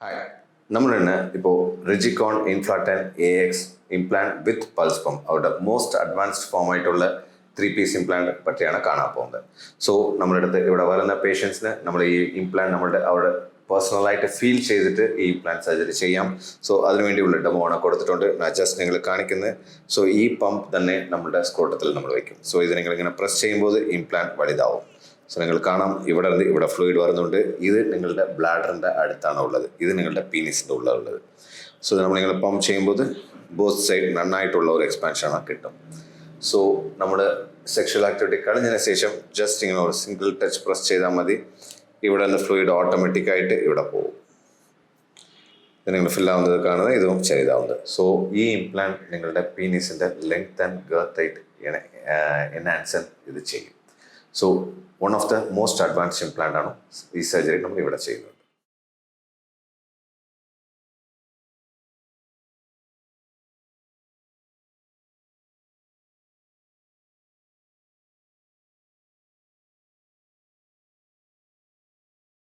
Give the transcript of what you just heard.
Hi, നമ്മൾ ഇന്ന് ഇപ്പോൾ റിജിക്കോൺ ഇൻഫ്ലാറ്റൻ AX ഇംപ്ലാന്റ് വിത്ത് പൾസ് പമ്പ് അവരുടെ മോസ്റ്റ് അഡ്വാൻസ്ഡ് ഫോം ആയിട്ടുള്ള 3-പീസ് ഇംപ്ലാന്റ് പറ്റിയാണ് കാണാൻ പോകുന്നത്. സോ നമ്മുടെ അടുത്ത് ഇവിടെ വരുന്ന പേഷ്യൻസിന് നമ്മൾ ഈ ഇംപ്ലാന്റ് അവരുടെ പേഴ്സണലായിട്ട് ഫീൽ ചെയ്തിട്ട് ഈ ഇംപ്ലാന്റ് സർജറി ചെയ്യാം. സോ അതിനുവേണ്ടിയുള്ള ഡെമോ ആണ് കൊടുത്തിട്ടുണ്ട്. ഞാൻ ജസ്റ്റ് നിങ്ങൾ കാണിക്കുന്നത്. സോ ഈ പമ്പ് തന്നെ നമ്മുടെ സ്ക്രോട്ടത്തിൽ നമ്മൾ വയ്ക്കും. സോ ഇത് നിങ്ങളിങ്ങനെ പ്രസ് ചെയ്യുമ്പോൾ ഇംപ്ലാന്റ് വലുതാവും. സോ നിങ്ങൾ കാണാം, ഇവിടെ ഫ്ലൂയിഡ് വരുന്നുണ്ട്. ഇത് നിങ്ങളുടെ ബ്ലാഡറിൻ്റെ അടുത്താണ് ഉള്ളത്. ഇത് നിങ്ങളുടെ പീനിസിൻ്റെ ഉള്ളത്. സോ നിങ്ങൾ പമ്പ് ചെയ്യുമ്പോൾ ബോത്ത് സൈഡ് നന്നായിട്ടുള്ള ഒരു എക്സ്പാൻഷൻ കിട്ടും. സോ നമ്മൾ സെക്ഷൽ ആക്ടിവിറ്റി കഴിഞ്ഞതിന് ശേഷം ജസ്റ്റ് ഇങ്ങനെ ഒരു സിംഗിൾ ടച്ച് പ്രസ് ചെയ്താൽ മതി. ഇവിടെ നിന്ന് ഫ്ലൂയിഡ് ഓട്ടോമാറ്റിക്കായിട്ട് ഇവിടെ പോകും. ഇത് നിങ്ങൾ ഫില്ലാവുന്നത് കാണുന്നത്, ഇതും ചെയ്താവുന്നത്. സോ ഈ ഇംപ്ലാന്റ് നിങ്ങളുടെ പീനിസിൻ്റെ ലെങ്ത് ആൻഡ് ഗർത്ത് ആയിട്ട് എൻഹാൻസ് ഇത് ചെയ്യും. So one of the most advanced implant ആണ് ഈ സർജറി നമ്മൾ ഇവിടെ ചെയ്യുന്നത്.